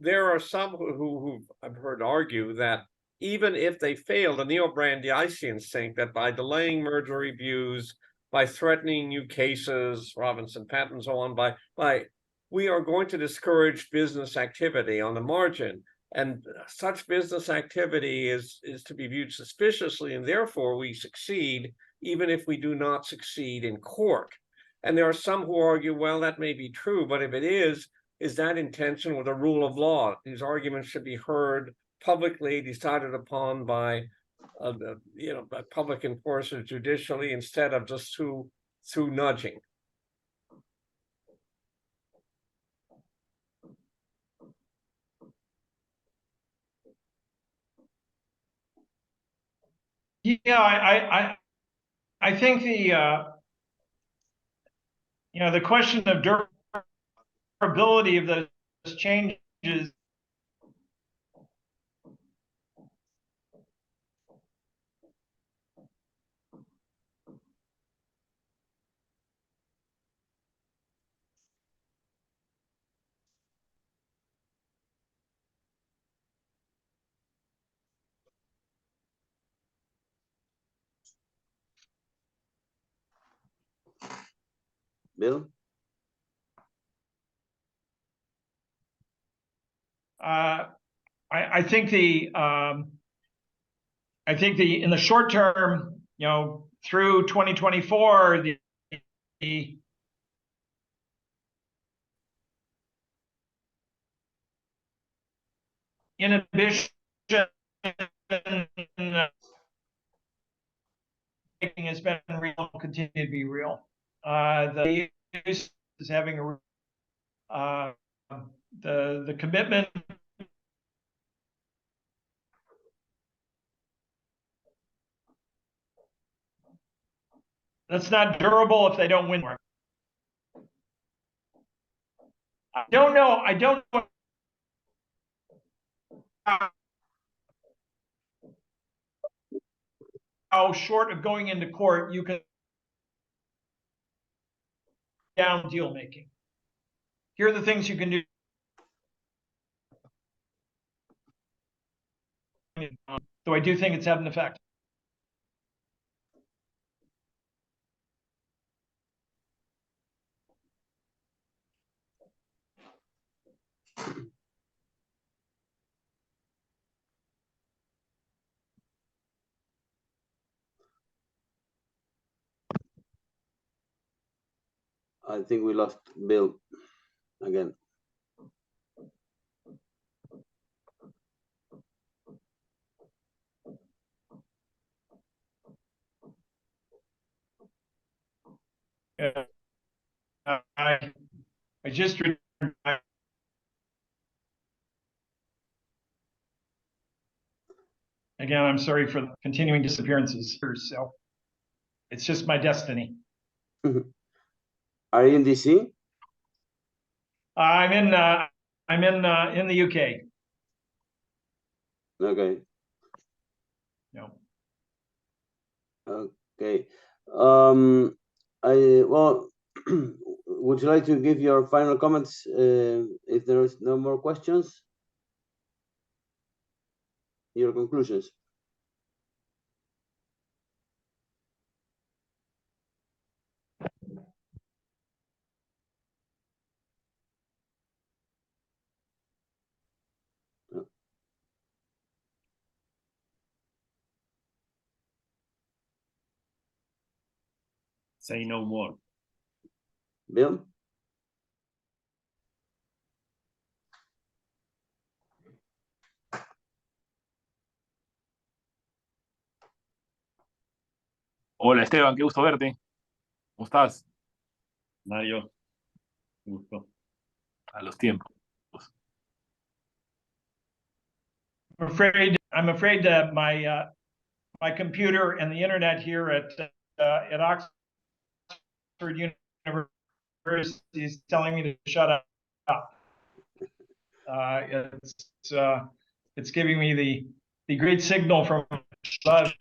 There are some who I've heard argue that even if they fail, the Neobrandeisians think that by delaying merger reviews, by threatening new cases, Robinson patent and so on, by we are going to discourage business activity on the margin. And such business activity is to be viewed suspiciously, and therefore we succeed even if we do not succeed in court. And there are some who argue, well, that may be true, but if it is that in tension with the rule of law? These arguments should be heard publicly, decided upon by, by public enforcers judicially instead of just through nudging. Yeah, I think the the question of durability of those changes Bill? I think in the short term, through 2024, the inhibition has been real, continue to be real. The use is having the commitment that's not durable if they don't win. I don't know how short of going into court you can down deal making. Here are the things you can do. So I do think it's had an effect. I think we lost Bill again. I just returned. Again, I'm sorry for the continuing disappearances. So it's just my destiny. Are you in DC? I'm in the UK. Okay. No. Okay. Well, would you like to give your final comments if there is no more questions? Your conclusions. Say no more. Bill? Hola Esteban, qué gusto verte. ¿Cómo estás? Mario, gusto. A los tiempos. I'm afraid that my computer and the internet here at Oxford University is telling me to shut up. It's giving me the great signal from above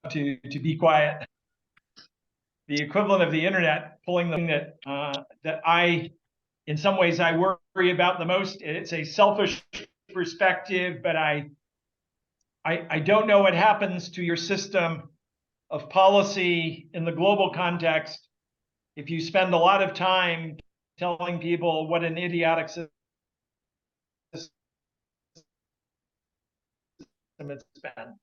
to be quiet. The equivalent of the internet pulling the thing that I, in some ways, I worry about the most. It's a selfish perspective, but I don't know what happens to your system of policy in the global context if you spend a lot of time telling people what an idiotic system it's been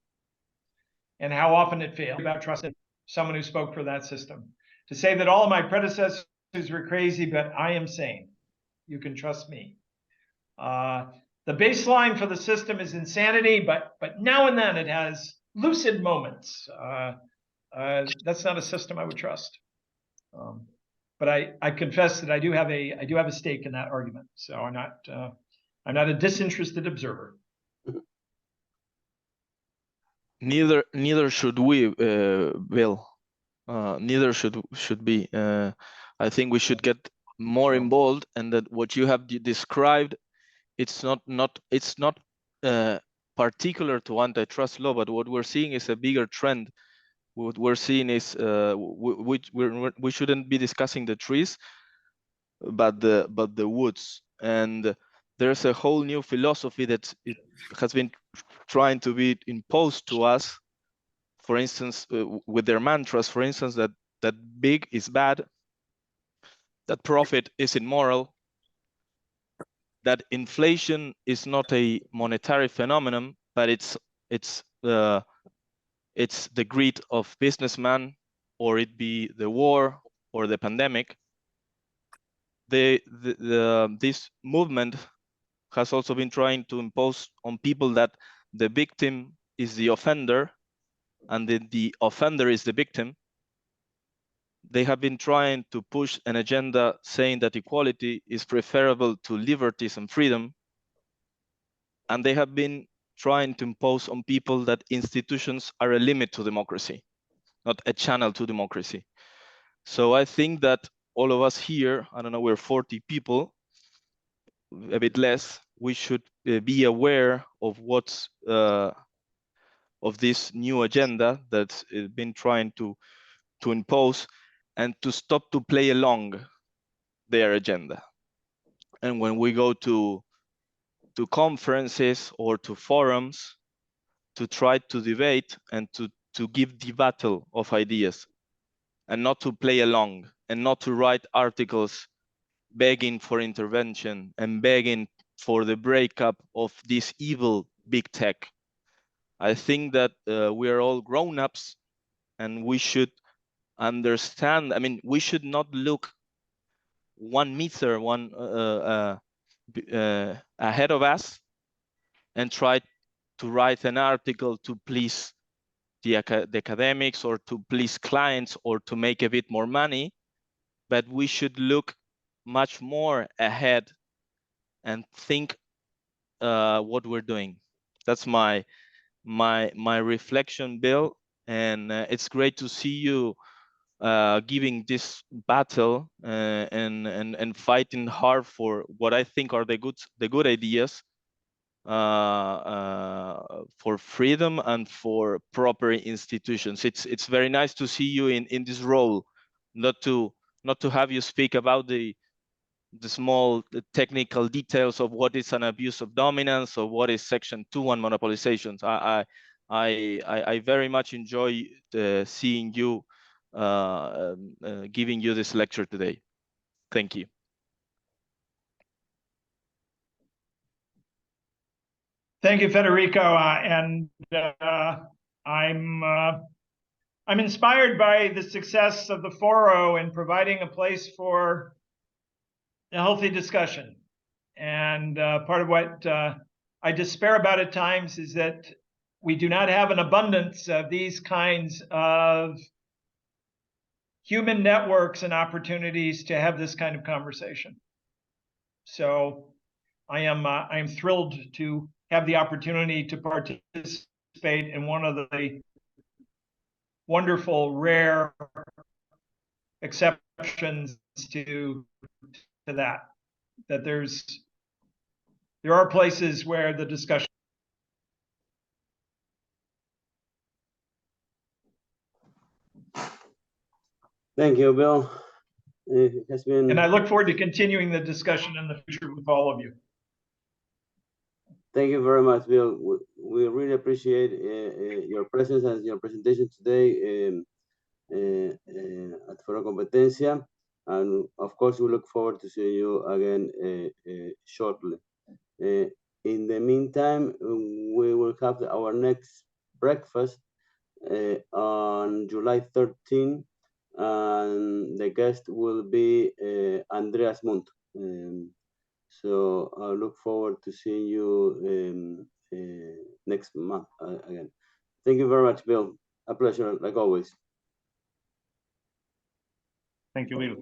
and how often it failed. About trusting someone who spoke for that system. To say that all of my predecessors were crazy, but I am sane. You can trust me. The baseline for the system is insanity, but now and then it has lucid moments. That's not a system I would trust. But I confess that I do have a stake in that argument. So I'm not a disinterested observer. Neither should we, Bill. Neither should be. I think we should get more involved, and that what you have described, it's not particular to antitrust law, but what we're seeing is a bigger trend. What we're seeing is we shouldn't be discussing the trees, but the woods. And there's a whole new philosophy that it has been trying to be imposed to us. For instance, with their mantras, for instance, that big is bad, that profit is immoral, that inflation is not a monetary phenomenon, but it's the greed of businessmen, or it be the war or the pandemic. This movement has also been trying to impose on people that the victim is the offender and the offender is the victim. They have been trying to push an agenda saying that equality is preferable to liberties and freedom. And they have been trying to impose on people that institutions are a limit to democracy, not a channel to democracy. So I think that all of us here, I don't know, we're 40 people, a bit less, we should be aware of what's of this new agenda that's been trying to impose, and to stop to play along their agenda. And when we go to conferences or to forums to try to debate and to give the battle of ideas, and not to play along, and not to write articles begging for intervention and begging for the breakup of this evil big tech. I think that we are all grown-ups, and we should understand. I mean, we should not look 1 meter ahead of us and try to write an article to please the academics or to please clients or to make a bit more money, but we should look much more ahead and think what we're doing. That's my reflection, Bill, and it's great to see you giving this battle and fighting hard for what I think are the good ideas for freedom and for proper institutions. It's very nice to see you in this role, not to have you speak about the small technical details of what is an abuse of dominance or what is Section 2 and monopolizations. I very much enjoy seeing you giving you this lecture today. Thank you. Thank you, Federico. I'm inspired by the success of the Foro in providing a place for a healthy discussion. And part of what I despair about at times is that we do not have an abundance of these kinds of human networks and opportunities to have this kind of conversation. So I am thrilled to have the opportunity to participate in one of the wonderful, rare exceptions to that there are places where the discussion. Thank you, Bill. It has been. And I look forward to continuing the discussion in the future with all of you. Thank you very much, Bill. We really appreciate your presence and your presentation today at ForoCompetencia. And of course, we look forward to seeing you again shortly. In the meantime, we will have our next breakfast on July 13, and the guest will be Andreas Munt. So I look forward to seeing you next month again. Thank you very much, Bill. A pleasure, like always. Thank you, Bill.